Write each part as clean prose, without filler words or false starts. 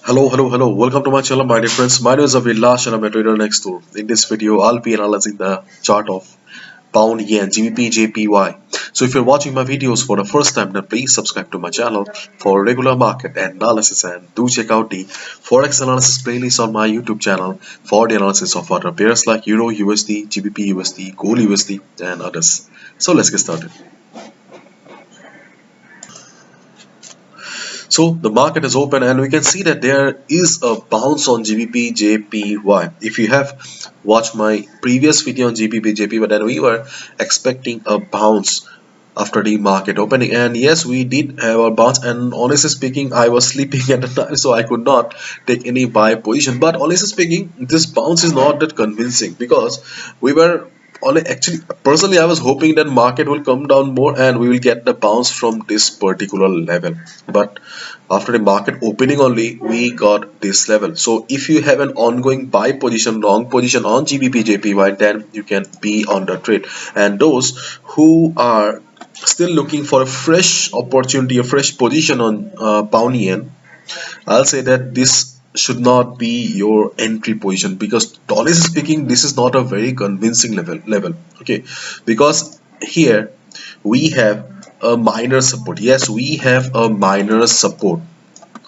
Hello. Welcome to my channel, my dear friends. My name is Avilash and I'm a trader next door. In this video, I'll be analyzing the chart of pound yen GBPJPY. So if you're watching my videos for the first time, then please subscribe to my channel for regular market analysis and do check out the Forex analysis playlist on my YouTube channel for the analysis of other pairs like Euro USD, GBP USD, Gold USD and others. So let's get started. So the market is open and we can see that there is a bounce on GBPJPY. If you have watched my previous video on GBPJPY, then we were expecting a bounce after the market opening, and yes, we did have a bounce, and honestly speaking I was sleeping at the time, so I could not take any buy position. But honestly speaking, this bounce is not that convincing because we were only actually personally I was hoping that market will come down more and we will get the bounce from this particular level, but after the market opening only we got this level. So if you have an ongoing buy position, long position on GBPJPY, then you can be on the trade. And those who are still looking for a fresh opportunity, a fresh position on pound yen, I'll say that this should not be your entry position, because honestly speaking this is not a very convincing level. Okay, because here we have a minor support. Yes, we have a minor support.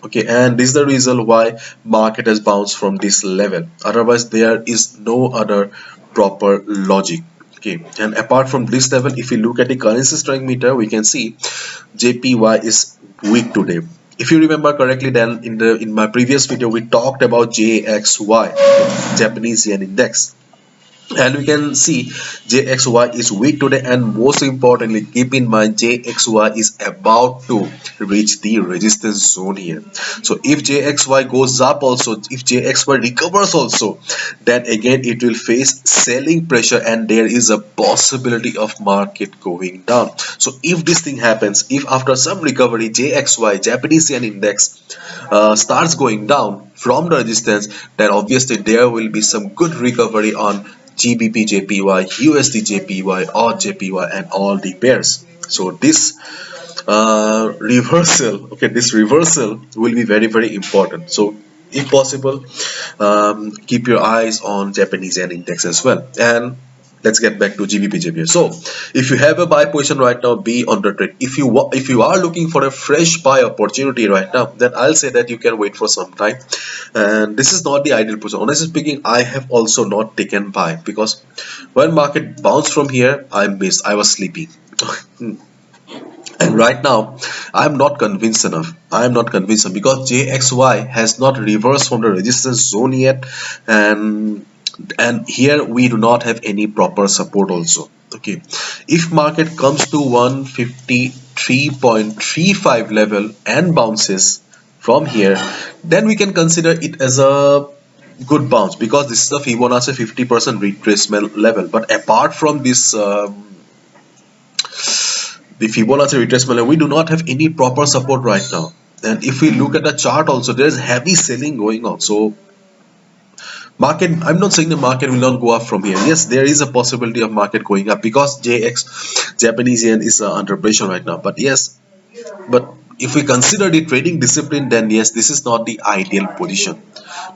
Okay, and this is the reason why market has bounced from this level. Otherwise there is no other proper logic. Okay, and apart from this level, if you look at the currency strength meter, we can see JPY is weak today. If you remember correctly, then in my previous video we talked about JXY, Japanese yen index, and we can see JXY is weak today, and most importantly keep in mind JXY is about to reach the resistance zone here. So if JXY goes up also, if JXY recovers also, then again it will face selling pressure and there is a possibility of market going down. So if this thing happens, if after some recovery JXY, Japanese yen index, starts going down from the resistance, then obviously there will be some good recovery on GBPJPY, USDJPY, or JPY, and all the pairs. So this reversal, okay, this reversal will be very important. So if possible, keep your eyes on Japanese yen index as well. And let's get back to GBPJPY. So if you have a buy position right now, be on the trade. If you are looking for a fresh buy opportunity right now, then I'll say that you can wait for some time. And this is not the ideal position. Honestly speaking, I have also not taken buy because when market bounced from here, I missed. I was sleeping. And right now I'm not convinced enough. Because JXY has not reversed from the resistance zone yet, and here we do not have any proper support also. Okay, if market comes to 153.35 level and bounces from here, then we can consider it as a good bounce, because this is a Fibonacci 50% retracement level. But apart from this the Fibonacci retracement level, we do not have any proper support right now. And if we look at the chart also, there is heavy selling going on. So market, I'm not saying the market will not go up from here. Yes, there is a possibility of market going up because Japanese yen is under pressure right now. But yes, but if we consider the trading discipline, then yes, this is not the ideal position.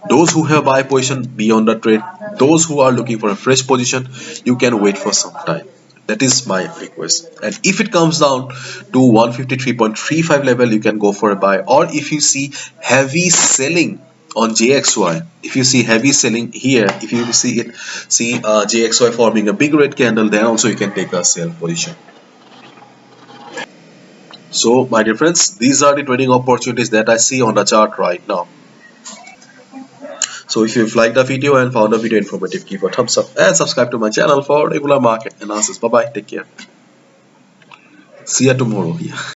Those who have buy position, be on the trade. Those who are looking for a fresh position, you can wait for some time. That is my request. And if it comes down to 153.35 level, you can go for a buy. Or if you see heavy selling on JXY, if you see heavy selling here, if you see JXY forming a big red candle, then also you can take a sell position. So my dear friends, these are the trading opportunities that I see on the chart right now. So if you've liked the video and found the video informative, give a thumbs up and subscribe to my channel for regular market analysis. Bye bye, take care. See you tomorrow. Yeah.